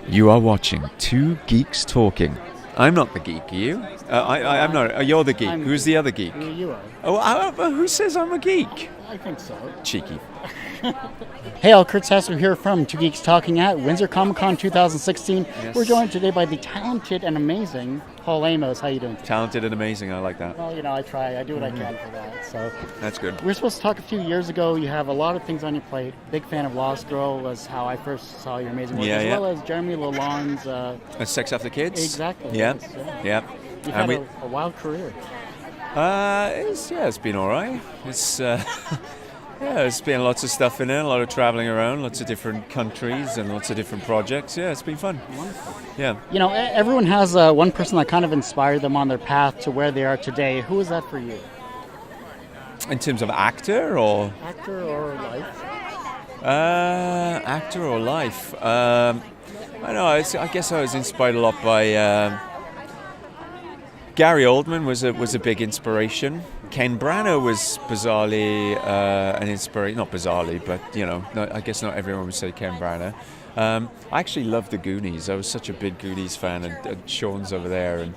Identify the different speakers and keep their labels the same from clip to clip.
Speaker 1: You are watching Two Geeks Talking. I'm not the geek, are you? I'm not. You're the geek. Who's the other geek?
Speaker 2: You are.
Speaker 1: Oh, who says I'm a geek?
Speaker 2: I think so.
Speaker 1: Cheeky.
Speaker 2: Hey all, Kurt Sasser here from Two Geeks Talking at Windsor Comic Con 2016.
Speaker 1: Yes.
Speaker 2: We're joined today by the talented and amazing Paul Amos. How you doing?
Speaker 1: Talented and amazing, I like that.
Speaker 2: Well, I try. I do what I can for that. So
Speaker 1: That's good.
Speaker 2: we were supposed to talk a few years ago. You have a lot of things on your plate. Big fan of Lost Girl was how I first saw your amazing work, well as Jeremy Lalonde's...
Speaker 1: Sex After Kids?
Speaker 2: Exactly.
Speaker 1: Yeah.
Speaker 2: Yes,
Speaker 1: Yeah.
Speaker 2: You've had a wild career.
Speaker 1: It's been all right. There's been lots of stuff in it, a lot of traveling around, lots of different countries and lots of different projects. Yeah, it's been fun.
Speaker 2: Wonderful.
Speaker 1: Yeah.
Speaker 2: Everyone has one person that kind of inspired them on their path to where they are today. Who is that for you?
Speaker 1: In terms of actor or?
Speaker 2: Actor or life?
Speaker 1: Actor or life? I don't know. I guess I was inspired a lot by Gary Oldman was a big inspiration. Ken Branagh was bizarrely an inspiration. Not bizarrely, but I guess not everyone would say Ken Branagh. I actually loved the Goonies. I was such a big Goonies fan, and Sean's over there, and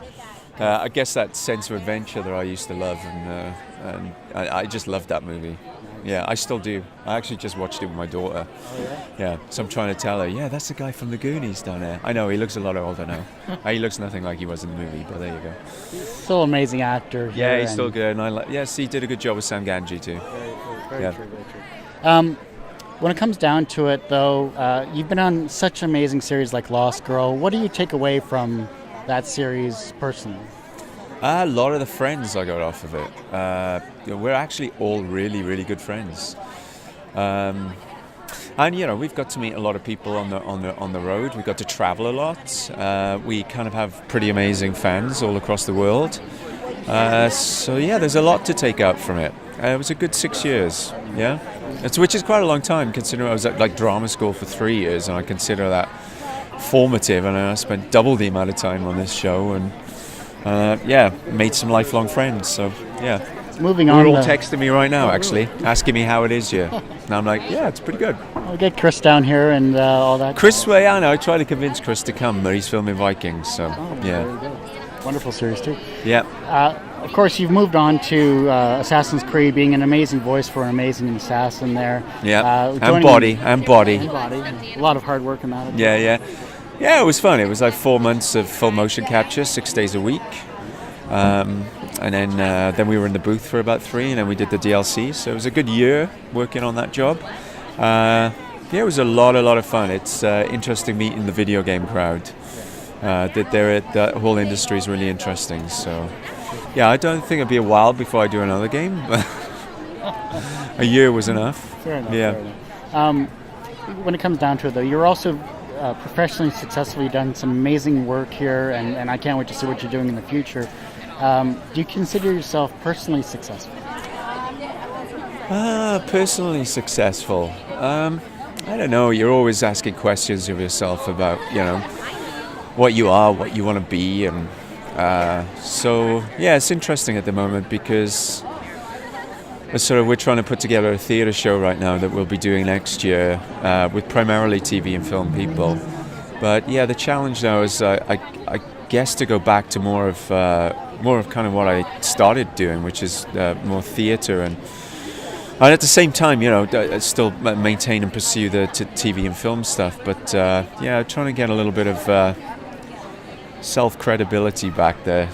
Speaker 1: I guess that sense of adventure that I used to love, and I just loved that movie. Yeah, I still do. I actually just watched it with my daughter.
Speaker 2: Oh, yeah?
Speaker 1: Yeah, so I'm trying to tell her, yeah, that's the guy from the Goonies down there. I know, he looks a lot older now. He looks nothing like he was in the movie, but there you go.
Speaker 2: Still an amazing actor.
Speaker 1: Yeah, he's still good. And yes, he did a good job with Sam Ganji too.
Speaker 2: Very true. When it comes down to it, though, you've been on such an amazing series like Lost Girl. What do you take away from that series personally?
Speaker 1: A lot of the friends I got off of it. We're actually all really, really good friends. And we've got to meet a lot of people on the road. We got to travel a lot. We kind of have pretty amazing fans all across the world. So yeah, there's a lot to take out from it. It was a good 6 years. Yeah, which is quite a long time considering I was at drama school for 3 years, and I consider that formative. And I spent double the amount of time on this show, and made some lifelong friends. So yeah.
Speaker 2: Moving on.
Speaker 1: They're all texting me right now, actually, asking me how it is here. And I'm like, yeah, it's pretty good.
Speaker 2: We'll get Chris down here and all that.
Speaker 1: Chris, I know. I tried to convince Chris to come, but he's filming Vikings, so yeah.
Speaker 2: Very good. Wonderful series too.
Speaker 1: Yeah.
Speaker 2: Of course, you've moved on to Assassin's Creed, being an amazing voice for an amazing assassin there.
Speaker 1: Yeah. And body.
Speaker 2: A lot of hard work in that.
Speaker 1: Yeah. Yeah, it was fun. It was like 4 months of full motion capture, 6 days a week. And then we were in the booth for about 3, and then we did the DLC. So it was a good year working on that job. It was a lot of fun. It's interesting meeting the video game crowd. The whole industry is really interesting. So yeah, I don't think it'd be a while before I do another game. A year was enough.
Speaker 2: Fair enough.
Speaker 1: Yeah.
Speaker 2: Fair enough. When it comes down to it, though, you're also professionally successfully done some amazing work here, and I can't wait to see what you're doing in the future. Do you consider yourself personally successful?
Speaker 1: Personally successful. I don't know. You're always asking questions of yourself about, what you are, what you want to be, and so yeah, it's interesting at the moment because we're trying to put together a theatre show right now that we'll be doing next year with primarily TV and film people. But yeah, the challenge now is I guess to go back to more of kind of what I started doing, which is more theatre and at the same time, still maintain and pursue the TV and film stuff. But trying to get a little bit of self-credibility back there.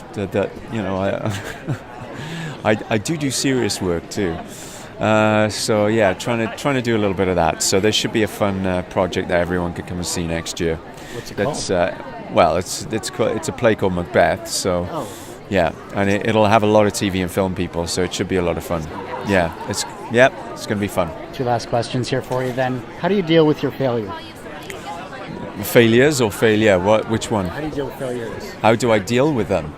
Speaker 1: I do serious work too. So yeah, trying to do a little bit of that. So there should be a fun project that everyone could come and see next year.
Speaker 2: What's it called?
Speaker 1: It's a play called Macbeth. So yeah, and it'll have a lot of TV and film people. So it should be a lot of fun. Yeah, it's going to be fun.
Speaker 2: 2 last questions here for you then. How do you deal with your failure?
Speaker 1: Failures or failure? Which one?
Speaker 2: How do you deal with failures?
Speaker 1: How do I deal with them?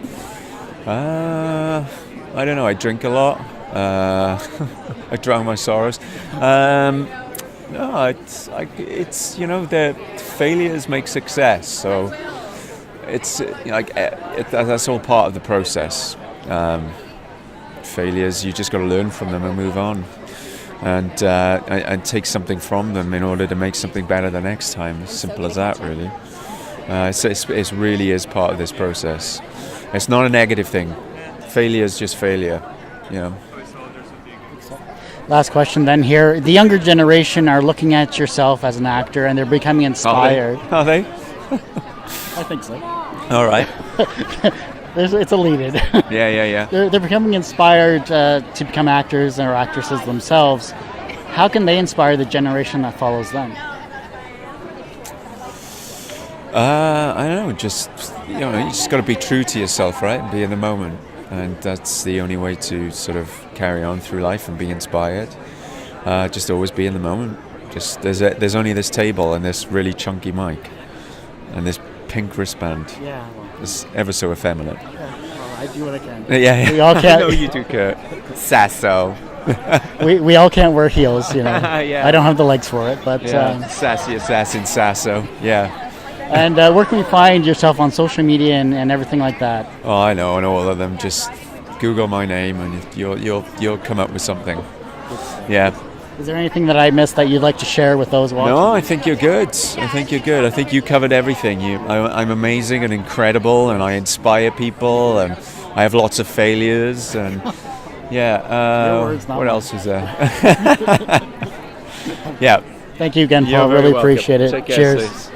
Speaker 1: I don't know. I drink a lot. I drown my sorrows. No, it's the failures make success. So it's that's all part of the process. Failures, you just got to learn from them and move on, and take something from them in order to make something better the next time. As simple as that, really. It really is part of this process. It's not a negative thing. Failure is just failure.
Speaker 2: Last question then here. The younger generation are looking at yourself as an actor and they're becoming inspired.
Speaker 1: Are they?
Speaker 2: I think so.
Speaker 1: All right.
Speaker 2: It's a lead-in.
Speaker 1: Yeah.
Speaker 2: They're becoming inspired to become actors or actresses themselves. How can they inspire the generation that follows them?
Speaker 1: I don't know. You just got to be true to yourself, right? And be in the moment. And that's the only way to sort of carry on through life and be inspired. Just always be in the moment. There's only this table and this really chunky mic and this pink wristband.
Speaker 2: Yeah.
Speaker 1: It's ever so effeminate.
Speaker 2: Yeah, well, I do what I can.
Speaker 1: Yeah.
Speaker 2: We all can't.
Speaker 1: I know you do, Kurt. Sasso.
Speaker 2: we all can't wear heels,
Speaker 1: Yeah.
Speaker 2: I don't have the legs for it, but
Speaker 1: sassy assassin Sasso. Yeah.
Speaker 2: And where can we find yourself on social media and everything like that?
Speaker 1: Oh, I know all of them. Just Google my name and you'll come up with something. Yeah.
Speaker 2: Is there anything that I missed that you'd like to share with those watching?
Speaker 1: No, I think you're good. I think you covered everything. I'm amazing and incredible, and I inspire people, and I have lots of failures, and
Speaker 2: Your words, not
Speaker 1: what
Speaker 2: mine.
Speaker 1: else is there? Yeah.
Speaker 2: Thank you again,
Speaker 1: You're
Speaker 2: Paul.
Speaker 1: very
Speaker 2: Really
Speaker 1: welcome.
Speaker 2: appreciate it.
Speaker 1: Take care,
Speaker 2: Cheers.
Speaker 1: sis.